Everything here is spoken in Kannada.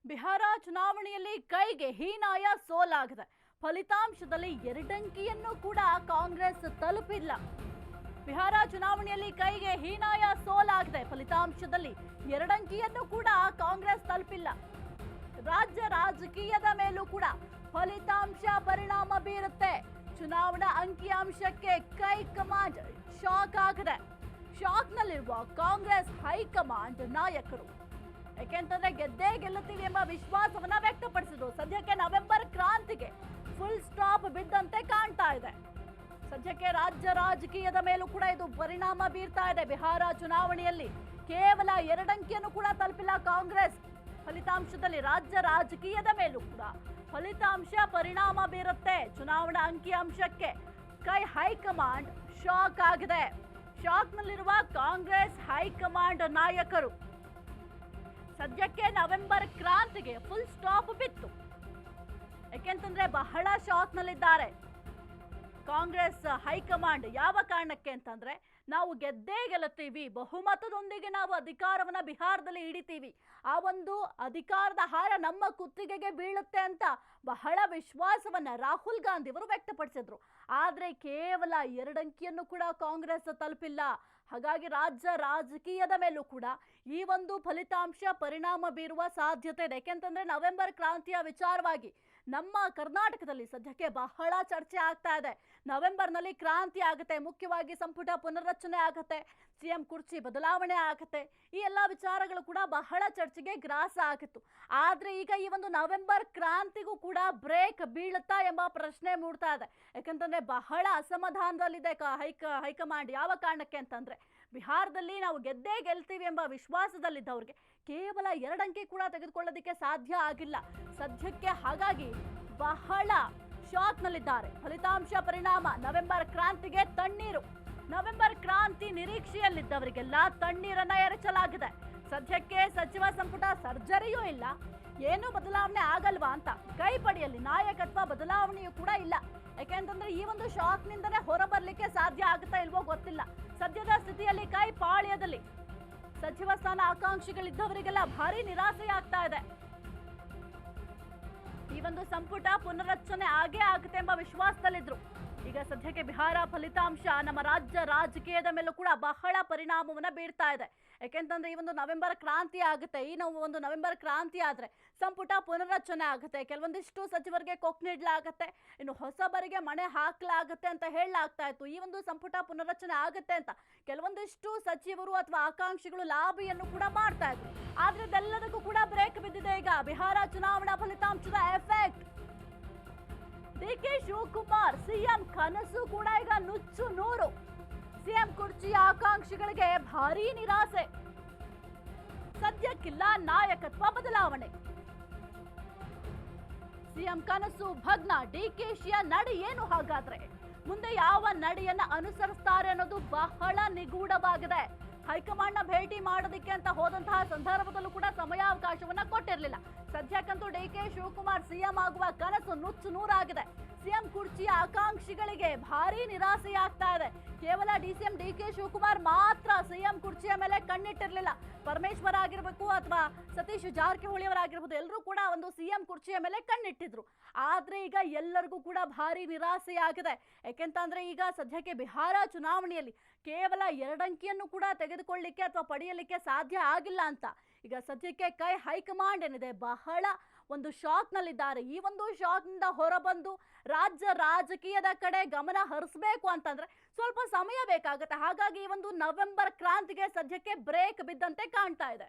ಬಿಹಾರ ಚುನಾವಣೆಯಲ್ಲಿ ಕೈಗೆ ಹೀನಾಯ ಸೋಲಾಗಿದೆ. ಫಲಿತಾಂಶದಲ್ಲಿ ಎರಡಂಕಿಯನ್ನು ಕೂಡ ಕಾಂಗ್ರೆಸ್ ತಲುಪಿಲ್ಲ. ಬಿಹಾರ ಚುನಾವಣೆಯಲ್ಲಿ ಕೈಗೆ ಹೀನಾಯ ಸೋಲಾಗಿದೆ. ಫಲಿತಾಂಶದಲ್ಲಿ ಎರಡಂಕಿಯನ್ನು ಕೂಡ ಕಾಂಗ್ರೆಸ್ ತಲುಪಿಲ್ಲ. ರಾಜ್ಯ ರಾಜಕೀಯದ ಮೇಲೂ ಕೂಡ ಫಲಿತಾಂಶ ಪರಿಣಾಮ ಬೀರುತ್ತೆ. ಚುನಾವಣಾ ಅಂಕಿಅಂಶಕ್ಕೆ ಕೈಕಮಾಂಡ್ ಶಾಕ್ ಆಗಿದೆ. ಶಾಕ್ನಲ್ಲಿರುವ ಕಾಂಗ್ರೆಸ್ ಹೈಕಮಾಂಡ್ ನಾಯಕರು. ಯಾಕೆಂತಂದ್ರೆ ಗೆದ್ದೇ ಗೆಲ್ಲುತ್ತೀವಿ ಎಂಬ ವಿಶ್ವಾಸವನ್ನ ವ್ಯಕ್ತಪಡಿಸಿದ್ರು. ಸದ್ಯಕ್ಕೆ ನವೆಂಬರ್ ಕ್ರಾಂತಿಗೆ ಫುಲ್ ಸ್ಟಾಪ್ ಬಿದ್ದಂತೆ ಕಾಣ್ತಾ ಇದೆ. ಸದ್ಯಕ್ಕೆ ರಾಜ್ಯ ರಾಜಕೀಯದ ಮೇಲೂ ಕೂಡ ಇದು ಪರಿಣಾಮ ಬೀರ್ತಾ ಇದೆ. ಬಿಹಾರ ಚುನಾವಣೆಯಲ್ಲಿ ಕೇವಲ ಎರಡಂಕಿಯನ್ನು ಕೂಡ ತಲುಪಿಲ್ಲ ಕಾಂಗ್ರೆಸ್. ಫಲಿತಾಂಶದಲ್ಲಿ ರಾಜ್ಯ ರಾಜಕೀಯದ ಮೇಲೂ ಕೂಡ ಫಲಿತಾಂಶ ಪರಿಣಾಮ ಬೀರುತ್ತೆ. ಚುನಾವಣಾ ಅಂಕಿಅಂಶಕ್ಕೆ ಹೈಕಮಾಂಡ್ ಶಾಕ್ ಆಗಿದೆ. ಶಾಕ್ನಲ್ಲಿರುವ ಕಾಂಗ್ರೆಸ್ ಹೈಕಮಾಂಡ್ ನಾಯಕರು. ಸದ್ಯಕ್ಕೆ ನವೆಂಬರ್ ಕ್ರಾಂತಿಗೆ ಫುಲ್ ಸ್ಟಾಪ್ ಬಿತ್ತು. ಯಾಕೆಂತಂದ್ರೆ ಬಹಳ ಶಾಕ್ನಲ್ಲಿದ್ದಾರೆ ಕಾಂಗ್ರೆಸ್ ಹೈಕಮಾಂಡ್. ಯಾವ ಕಾರಣಕ್ಕೆ ಅಂತಂದ್ರೆ, ನಾವು ಗೆದ್ದೇ ಗೆಲ್ಲುತ್ತೀವಿ, ಬಹುಮತದೊಂದಿಗೆ ನಾವು ಅಧಿಕಾರವನ್ನ ಬಿಹಾರದಲ್ಲಿ ಹಿಡಿತೀವಿ, ಆ ಒಂದು ಅಧಿಕಾರದ ಹಾರ ನಮ್ಮ ಕುತ್ತಿಗೆಗೆ ಬೀಳುತ್ತೆ ಅಂತ ಬಹಳ ವಿಶ್ವಾಸವನ್ನ ರಾಹುಲ್ ಗಾಂಧಿ ಅವರು ವ್ಯಕ್ತಪಡಿಸಿದ್ರು. ಆದ್ರೆ ಕೇವಲ ಎರಡಂಕಿಯನ್ನು ಕೂಡ ಕಾಂಗ್ರೆಸ್ ತಲುಪಿಲ್ಲ. ಹಾಗಾಗಿ ರಾಜ್ಯ ರಾಜಕೀಯದ ಮೇಲೂ ಕೂಡ ಈ ಒಂದು ಫಲಿತಾಂಶ ಪರಿಣಾಮ ಬೀರುವ ಸಾಧ್ಯತೆ ಇದೆ. ಯಾಕೆಂತಂದ್ರೆ ನವೆಂಬರ್ ಕ್ರಾಂತಿಯ ವಿಚಾರವಾಗಿ ನಮ್ಮ ಕರ್ನಾಟಕದಲ್ಲಿ ಸದ್ಯಕ್ಕೆ ಬಹಳ ಚರ್ಚೆ ಆಗ್ತಾ ಇದೆ. ನವೆಂಬರ್ನಲ್ಲಿ ಕ್ರಾಂತಿ ಆಗುತ್ತೆ, ಮುಖ್ಯವಾಗಿ ಸಂಪುಟ ಪುನರ್ರಚನೆ ಆಗುತ್ತೆ, ಸಿಎಂ ಕುರ್ಚಿ ಬದಲಾವಣೆ ಆಗುತ್ತೆ. ಈ ಎಲ್ಲ ವಿಚಾರಗಳು ಕೂಡ ಬಹಳ ಚರ್ಚೆಗೆ ಗ್ರಾಸ ಆಗಿತ್ತು. ಆದ್ರೆ ಈಗ ಈ ಒಂದು ನವೆಂಬರ್ ಕ್ರಾಂತಿಗೂ ಕೂಡ ಬ್ರೇಕ್ ಬೀಳುತ್ತಾ ಎಂಬ ಪ್ರಶ್ನೆ ಮೂಡ್ತಾ ಇದೆ. ಯಾಕಂತಂದ್ರೆ ಬಹಳ ಅಸಮಾಧಾನದಲ್ಲಿದೆ ಹೈಕಮಾಂಡ್. ಯಾವ ಕಾರಣಕ್ಕೆ ಅಂತಂದ್ರೆ, ಬಿಹಾರದಲ್ಲಿ ನಾವು ಗೆದ್ದೇ ಗೆಲ್ತೀವಿ ಎಂಬ ವಿಶ್ವಾಸದಲ್ಲಿದ್ದವ್ರಿಗೆ ಕೇವಲ ಎರಡಂಕಿ ಕೂಡ ತೆಗೆದುಕೊಳ್ಳೋದಕ್ಕೆ ಸಾಧ್ಯ ಆಗಿಲ್ಲ ಸದ್ಯಕ್ಕೆ. ಹಾಗಾಗಿ ಬಹಳ ಶಾಕ್ನಲ್ಲಿದ್ದಾರೆ. ಫಲಿತಾಂಶ ಪರಿಣಾಮ ನವೆಂಬರ್ ಕ್ರಾಂತಿಗೆ ತಣ್ಣೀರು. ನವೆಂಬರ್ ಕ್ರಾಂತಿ ನಿರೀಕ್ಷೆಯಲ್ಲಿದ್ದವರಿಗೆಲ್ಲ ತಣ್ಣೀರನ್ನ ಎರಚಲಾಗಿದೆ. ಸದ್ಯಕ್ಕೆ ಸಚಿವ ಸಂಪುಟ ಸರ್ಜರಿಯೂ ಇಲ್ಲ, ಏನು ಬದಲಾವಣೆ ಆಗಲ್ವಾ ಅಂತ. ಕೈಪಡಿಯಲ್ಲಿ ನಾಯಕತ್ವ ಬದಲಾವಣೆಯೂ ಕೂಡ ಇಲ್ಲ. ಯಾಕೆಂತಂದ್ರೆ ಈ ಒಂದು ಶಾಕ್ ನಿಂದಲೇ ಹೊರಬರ್ಲಿಕ್ಕೆ ಸಾಧ್ಯ ಆಗುತ್ತಾ ಇಲ್ವೋ ಗೊತ್ತಿಲ್ಲ. ಸದ್ಯದ ಸ್ಥಿತಿಯಲ್ಲಿ ಕೈ ಪಾಳ್ಯದಲ್ಲಿ ಸಚಿವ ಸ್ಥಾನ ಆಕಾಂಕ್ಷಿಗಳಿದ್ದವರಿಗೆಲ್ಲ ಭಾರಿ ನಿರಾಸೆಯಾಗ್ತಾ ಇದೆ. ಈ ಒಂದು ಸಂಪುಟ ಪುನರ್ರಚನೆ ಆಗೇ ಆಗುತ್ತೆ ಎಂಬ ವಿಶ್ವಾಸದಲ್ಲಿದ್ರು. ಈಗ ಸದ್ಯಕ್ಕೆ ಬಿಹಾರ ಫಲಿತಾಂಶ ನಮ್ಮ ರಾಜ್ಯ ರಾಜಕೀಯದ ಮೇಲೂ ಕೂಡ ಬಹಳ ಪರಿಣಾಮವನ್ನ ಬೀರ್ತಾ ಇದೆ. ಯಾಕೆಂತಂದ್ರೆ ಈ ಒಂದು ನವೆಂಬರ್ ಕ್ರಾಂತಿ ಆಗುತ್ತೆ. ಈ ಒಂದು ನವೆಂಬರ್ ಕ್ರಾಂತಿ ಆದ್ರೆ ಸಂಪುಟ ಪುನರ್ರಚನೆ ಆಗುತ್ತೆ, ಕೆಲವೊಂದಿಷ್ಟು ಸಚಿವರಿಗೆ ಕೊಕ್ ನೀಡಲಾಗುತ್ತೆ, ಇನ್ನು ಹೊಸಬರಿಗೆ ಮಣೆ ಹಾಕಲಾಗುತ್ತೆ ಅಂತ ಹೇಳಲಾಗ್ತಾ ಇತ್ತು. ಈ ಒಂದು ಸಂಪುಟ ಪುನರ್ರಚನೆ ಆಗುತ್ತೆ ಅಂತ ಕೆಲವೊಂದಿಷ್ಟು ಸಚಿವರು ಅಥವಾ ಆಕಾಂಕ್ಷಿಗಳು ಲಾಬಿಯನ್ನು ಕೂಡ ಮಾಡ್ತಾ ಇದ್ರು. ಆದ್ರೆ ಇದೆಲ್ಲದಕ್ಕೂ ಕೂಡ ಬ್ರೇಕ್ ಬಿದ್ದಿದೆ ಈಗ ಬಿಹಾರ ಚುನಾವಣಾ ಫಲಿತಾಂಶದ ಎಫೆಕ್ಟ್. ಡಿಕೆ ಶಿವಕುಮಾರ್ ಸಿಎಂ ಕನಸು ಕೂಡ ಈಗ ನುಚ್ಚು ನೂರು. ಸಿಎಂ ಕುರ್ಚಿಯ ಆಕಾಂಕ್ಷಿಗಳಿಗೆ ಭಾರೀ ನಿರಾಸೆ. ಸದ್ಯಕ್ಕಿಲ್ಲ ನಾಯಕತ್ವ ಬದಲಾವಣೆ. ಸಿಎಂ ಕನಸು ಭಗ್ನ. ಡಿಕೆಶಿಯ ನಡೆ ಏನು ಹಾಗಾದ್ರೆ? ಮುಂದೆ ಯಾವ ನಡೆಯನ್ನ ಅನುಸರಿಸ್ತಾರೆ ಅನ್ನೋದು ಬಹಳ ನಿಗೂಢವಾಗಿದೆ. ಹೈಕಮಾಂಡ್ ನ ಭೇಟಿ ಮಾಡೋದಕ್ಕೆ ಅಂತ ಹೋದಂತಹ ಸಂದರ್ಭದಲ್ಲೂ ಕೂಡ ಸಮಯಾವಕಾಶವನ್ನ ಕೊಟ್ಟಿರಲಿಲ್ಲ. ಸದ್ಯಕ್ಕಂತೂ ಡಿಕೆ ಶಿವಕುಮಾರ್ ಸಿಎಂ ಆಗುವ ಕನಸು ನುಚ್ಚು ನೂರಾಗಿದೆ. ಸಿಎಂ ಕುರ್ಚಿಯ ಆಕಾಂಕ್ಷಿಗಳಿಗೆ ಭಾರಿ ನಿರಾಸೆಯಾಗ್ತಾ ಇದೆ. ಕೇವಲ ಡಿಸಿಎಂ ಡಿಕೆ ಶಿವಕುಮಾರ್ ಮಾತ್ರ ಸಿಎಂ ಕುರ್ಚಿಯ ಮೇಲೆ ಕಣ್ಣಿಟ್ಟಿರಲಿಲ್ಲ. ಪರಮೇಶ್ವರ್ ಆಗಿರ್ಬೇಕು ಅಥವಾ ಸತೀಶ್ ಜಾರಕಿಹೊಳಿ ಅವರಾಗಿರ್ಬೋದು, ಎಲ್ಲರೂ ಕೂಡ ಒಂದು ಸಿಎಂ ಕುರ್ಚಿಯ ಮೇಲೆ ಕಣ್ಣಿಟ್ಟಿದ್ರು. ಆದ್ರೆ ಈಗ ಎಲ್ಲರಿಗೂ ಕೂಡ ಭಾರಿ ನಿರಾಸೆಯಾಗಿದೆ. ಯಾಕೆಂತಂದ್ರೆ ಈಗ ಸದ್ಯಕ್ಕೆ ಬಿಹಾರ ಚುನಾವಣೆಯಲ್ಲಿ ಕೇವಲ ಎರಡಂಕಿಯನ್ನು ಕೂಡ ತೆಗೆದುಕೊಳ್ಳಲಿಕ್ಕೆ ಅಥವಾ ಪಡೆಯಲಿಕ್ಕೆ ಸಾಧ್ಯ ಆಗಿಲ್ಲ ಅಂತ ಈಗ ಸದ್ಯಕ್ಕೆ ಹೈಕಮಾಂಡ್ ಏನಿದೆ ಬಹಳ ಒಂದು ಶಾಕ್ನಲ್ಲಿದ್ದಾರೆ. ಈ ಒಂದು ಶಾಕ್ನಿಂದ ಹೊರಬಂದು ರಾಜ್ಯ ರಾಜಕೀಯದ ಕಡೆ ಗಮನ ಹರಿಸಬೇಕು ಅಂತಂದ್ರೆ ಸ್ವಲ್ಪ ಸಮಯ ಬೇಕಾಗುತ್ತೆ. ಹಾಗಾಗಿ ಈ ಒಂದು ನವೆಂಬರ್ ಕ್ರಾಂತಿಗೆ ಸದ್ಯಕ್ಕೆ ಬ್ರೇಕ್ ಬಿದ್ದಂತೆ ಕಾಣ್ತಾ ಇದೆ.